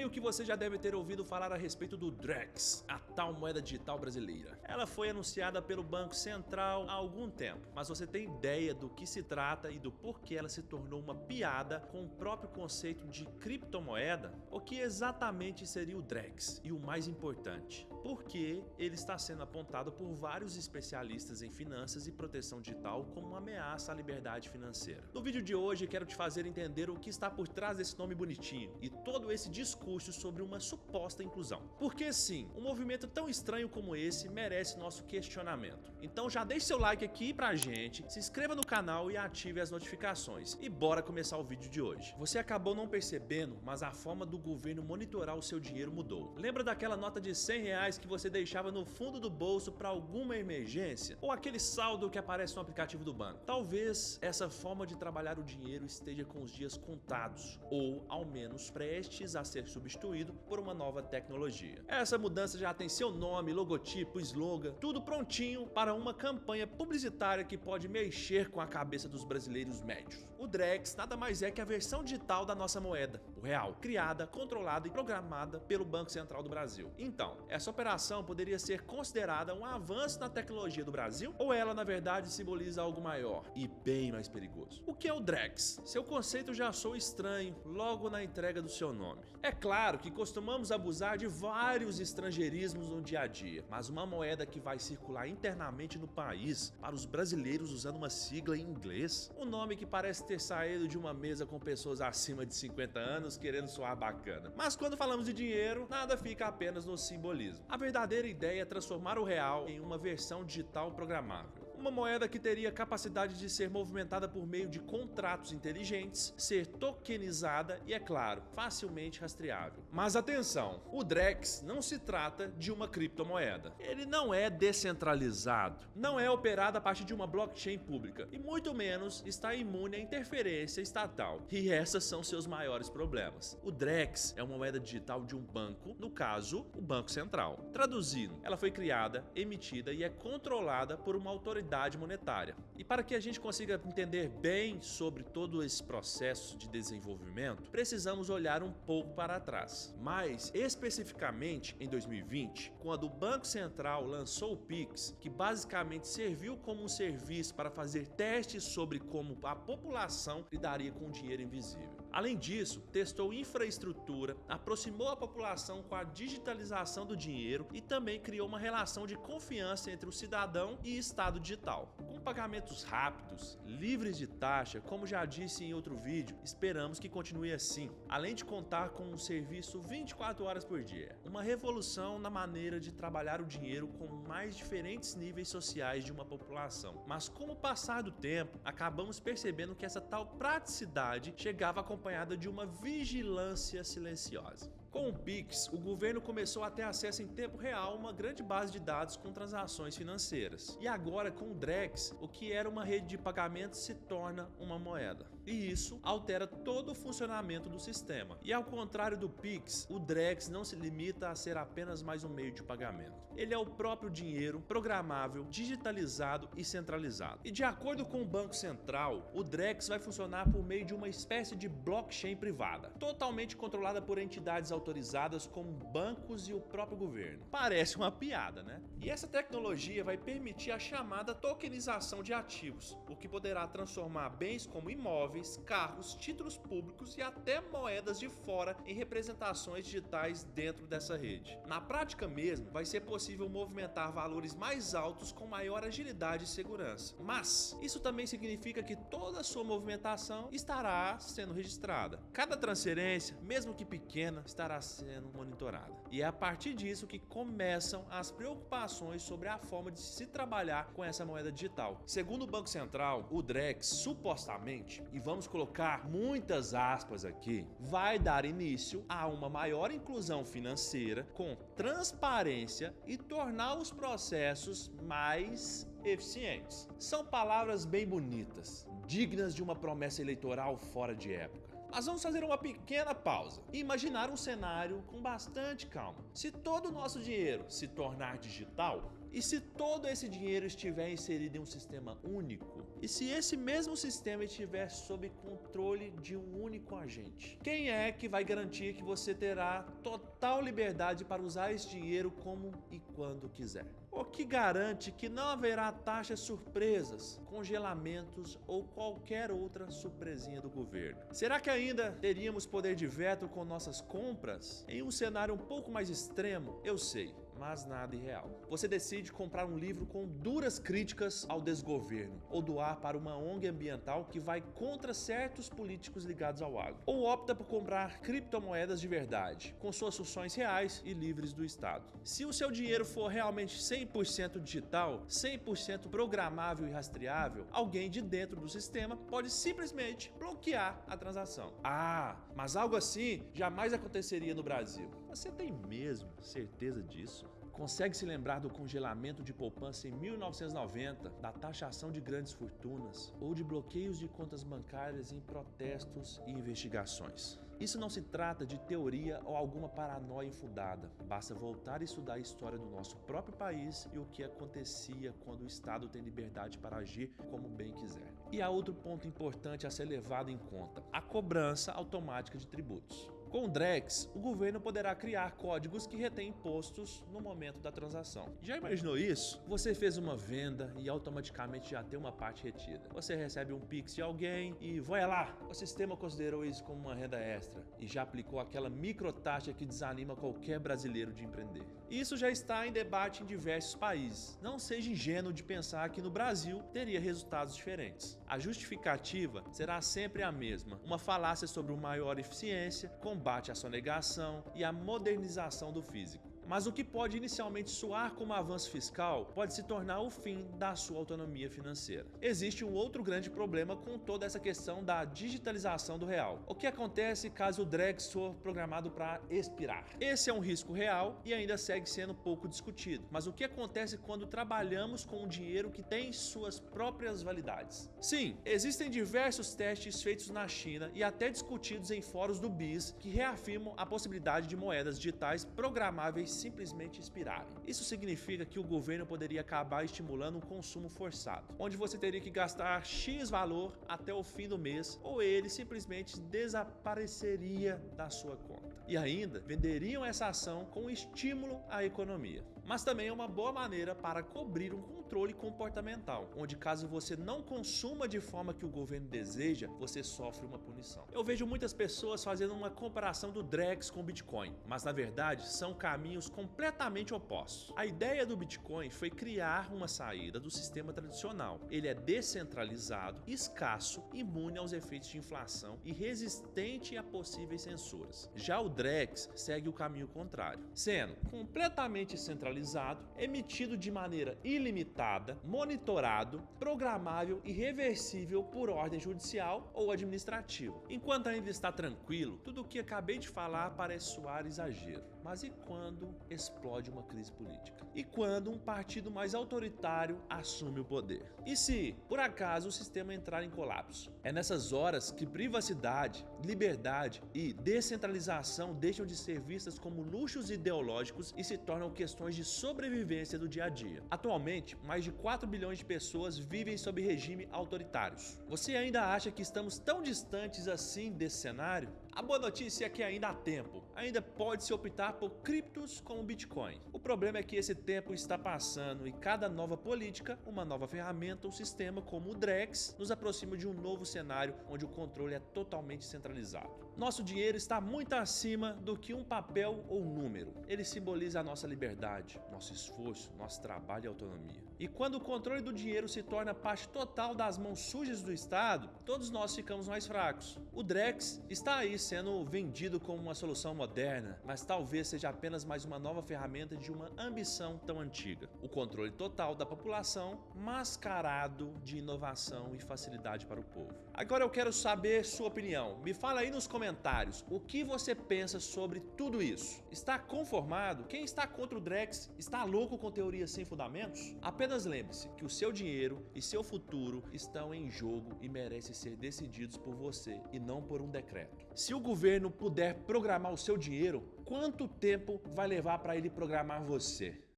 Creio que você já deve ter ouvido falar a respeito do Drex, a tal moeda digital brasileira. Ela foi anunciada pelo Banco Central há algum tempo, mas você tem ideia do que se trata e do porquê ela se tornou uma piada com o próprio conceito de criptomoeda? O que exatamente seria o Drex? E o mais importante, por que ele está sendo apontado por vários especialistas em finanças e proteção digital como uma ameaça à liberdade financeira? No vídeo de hoje quero te fazer entender o que está por trás desse nome bonitinho e todo esse discurso sobre uma suposta inclusão. Porque sim, um movimento tão estranho como esse merece nosso questionamento. Então já deixe seu like aqui pra gente, se inscreva no canal e ative as notificações. E bora começar o vídeo de hoje. Você acabou não percebendo, mas a forma do governo monitorar o seu dinheiro mudou. Lembra daquela nota de R$100 que você deixava no fundo do bolso para alguma emergência? Ou aquele saldo que aparece no aplicativo do banco? Talvez essa forma de trabalhar o dinheiro esteja com os dias contados, ou ao menos prestes a ser substituído por uma nova tecnologia. Essa mudança já tem seu nome, logotipo, slogan, tudo prontinho para uma campanha publicitária que pode mexer com a cabeça dos brasileiros médios. O Drex nada mais é que a versão digital da nossa moeda, o real, criada, controlada e programada pelo Banco Central do Brasil. Então, essa operação poderia ser considerada um avanço na tecnologia do Brasil, ou ela na verdade simboliza algo maior e bem mais perigoso? O que é o Drex? Seu conceito já soa estranho logo na entrega do seu nome. É claro que costumamos abusar de vários estrangeirismos no dia a dia, mas uma moeda que vai circular internamente no país para os brasileiros usando uma sigla em inglês? Um nome que parece ter saído de uma mesa com pessoas acima de 50 anos querendo soar bacana. Mas quando falamos de dinheiro, nada fica apenas no simbolismo. A verdadeira ideia é transformar o real em uma versão digital programável. Uma moeda que teria capacidade de ser movimentada por meio de contratos inteligentes, ser tokenizada e, é claro, facilmente rastreável. Mas atenção, o Drex não se trata de uma criptomoeda. Ele não é descentralizado, não é operado a partir de uma blockchain pública e muito menos está imune à interferência estatal. E essas são seus maiores problemas. O Drex é uma moeda digital de um banco, no caso, o Banco Central. Traduzindo, ela foi criada, emitida e é controlada por uma autoridade monetária. E para que a gente consiga entender bem sobre todo esse processo de desenvolvimento, precisamos olhar um pouco para trás. Mais especificamente em 2020, quando o Banco Central lançou o Pix, que basicamente serviu como um serviço para fazer testes sobre como a população lidaria com o dinheiro invisível. Além disso, testou infraestrutura, aproximou a população com a digitalização do dinheiro e também criou uma relação de confiança entre o cidadão e Estado digital. Com pagamentos rápidos, livres de taxa, como já disse em outro vídeo, esperamos que continue assim, além de contar com um serviço 24 horas por dia. Uma revolução na maneira de trabalhar o dinheiro com mais diferentes níveis sociais de uma população. Mas com o passar do tempo, acabamos percebendo que essa tal praticidade chegava acompanhada de uma vigilância silenciosa. Com o Pix, o governo começou a ter acesso em tempo real a uma grande base de dados com transações financeiras. E agora, com o Drex, o que era uma rede de pagamentos se torna uma moeda. E isso altera todo o funcionamento do sistema. E ao contrário do Pix, o Drex não se limita a ser apenas mais um meio de pagamento. Ele é o próprio dinheiro programável, digitalizado e centralizado. E de acordo com o Banco Central, o Drex vai funcionar por meio de uma espécie de blockchain privada, totalmente controlada por entidades autorizadas como bancos e o próprio governo. Parece uma piada, né? E essa tecnologia vai permitir a chamada tokenização de ativos, o que poderá transformar bens como imóveis, carros, títulos públicos e até moedas de fora em representações digitais dentro dessa rede. Na prática mesmo, vai ser possível movimentar valores mais altos com maior agilidade e segurança. Mas isso também significa que toda a sua movimentação estará sendo registrada. Cada transferência, mesmo que pequena, estará sendo monitorada. E é a partir disso que começam as preocupações sobre a forma de se trabalhar com essa moeda digital. Segundo o Banco Central, o Drex supostamente, e vamos colocar muitas aspas aqui, vai dar início a uma maior inclusão financeira com transparência e tornar os processos mais eficientes. São palavras bem bonitas, dignas de uma promessa eleitoral fora de época. Mas vamos fazer uma pequena pausa e imaginar um cenário com bastante calma. Se todo o nosso dinheiro se tornar digital, E se todo esse dinheiro estiver inserido em um sistema único? E se esse mesmo sistema estiver sob controle de um único agente? Quem é que vai garantir que você terá total liberdade para usar esse dinheiro como e quando quiser? O que garante que não haverá taxas surpresas, congelamentos ou qualquer outra surpresinha do governo? Será que ainda teríamos poder de veto com nossas compras? Em um cenário um pouco mais extremo, eu sei, mas nada irreal. Você decide comprar um livro com duras críticas ao desgoverno ou doar para uma ONG ambiental que vai contra certos políticos ligados ao agro. Ou opta por comprar criptomoedas de verdade, com suas soluções reais e livres do Estado. Se o seu dinheiro for realmente 100% digital, 100% programável e rastreável, alguém de dentro do sistema pode simplesmente bloquear a transação. Ah, mas algo assim jamais aconteceria no Brasil. Você tem mesmo certeza disso? Consegue se lembrar do congelamento de poupança em 1990, da taxação de grandes fortunas ou de bloqueios de contas bancárias em protestos e investigações? Isso não se trata de teoria ou alguma paranoia infundada. Basta voltar e estudar a história do nosso próprio país e o que acontecia quando o Estado tem liberdade para agir como bem quiser. E há outro ponto importante a ser levado em conta: a cobrança automática de tributos. Com o Drex, o governo poderá criar códigos que retêm impostos no momento da transação. Já imaginou isso? Você fez uma venda e automaticamente já tem uma parte retida. Você recebe um Pix de alguém e vai lá, o sistema considerou isso como uma renda extra e já aplicou aquela microtaxa que desanima qualquer brasileiro de empreender. Isso já está em debate em diversos países. Não seja ingênuo de pensar que no Brasil teria resultados diferentes. A justificativa será sempre a mesma: uma falácia sobre uma maior eficiência, combate à sonegação e a modernização do físico. Mas o que pode inicialmente soar como avanço fiscal pode se tornar o fim da sua autonomia financeira. Existe um outro grande problema com toda essa questão da digitalização do real. O que acontece caso o Drex for programado para expirar? Esse é um risco real e ainda segue sendo pouco discutido. Mas o que acontece quando trabalhamos com um dinheiro que tem suas próprias validades? Sim, existem diversos testes feitos na China e até discutidos em fóruns do BIS que reafirmam a possibilidade de moedas digitais programáveis simplesmente expirarem. Isso significa que o governo poderia acabar estimulando um consumo forçado, onde você teria que gastar X valor até o fim do mês, ou ele simplesmente desapareceria da sua conta. E ainda venderiam essa ação com estímulo à economia. Mas também é uma boa maneira para cobrir um controle comportamental, onde caso você não consuma de forma que o governo deseja, você sofre uma punição. Eu vejo muitas pessoas fazendo uma comparação do Drex com o Bitcoin, mas na verdade são caminhos completamente opostos. A ideia do Bitcoin foi criar uma saída do sistema tradicional. Ele é descentralizado, escasso, imune aos efeitos de inflação e resistente a possíveis censuras. Já o Drex segue o caminho contrário, sendo completamente centralizado, emitido de maneira ilimitada, monitorado, programável e reversível por ordem judicial ou administrativa. Enquanto ainda está tranquilo, tudo o que acabei de falar parece soar exagero. Mas e quando explode uma crise política? E quando um partido mais autoritário assume o poder? E se, por acaso, o sistema entrar em colapso? É nessas horas que privacidade, liberdade e descentralização deixam de ser vistas como luxos ideológicos e se tornam questões de sobrevivência do dia a dia. Atualmente, mais de 4 bilhões de pessoas vivem sob regime autoritários. Você ainda acha que estamos tão distantes assim desse cenário? A boa notícia é que ainda há tempo. Ainda pode-se optar por criptos como o Bitcoin. O problema é que esse tempo está passando e cada nova política, uma nova ferramenta ou sistema como o Drex nos aproxima de um novo cenário onde o controle é totalmente centralizado. Nosso dinheiro está muito acima do que um papel ou número. Ele simboliza a nossa liberdade, nosso esforço, nosso trabalho e autonomia. E quando o controle do dinheiro se torna parte total das mãos sujas do Estado, todos nós ficamos mais fracos. O Drex está aí sendo vendido como uma solução moderna, mas talvez seja apenas mais uma nova ferramenta de uma ambição tão antiga. O controle total da população, mascarado de inovação e facilidade para o povo. Agora eu quero saber sua opinião. Me fala aí nos comentários o que você pensa sobre tudo isso. Está conformado? Quem está contra o Drex está louco com teorias sem fundamentos? Apenas lembre-se que o seu dinheiro e seu futuro estão em jogo e merecem ser decididos por você e não por um decreto. Se o governo puder programar o seu dinheiro, quanto tempo vai levar para ele programar você?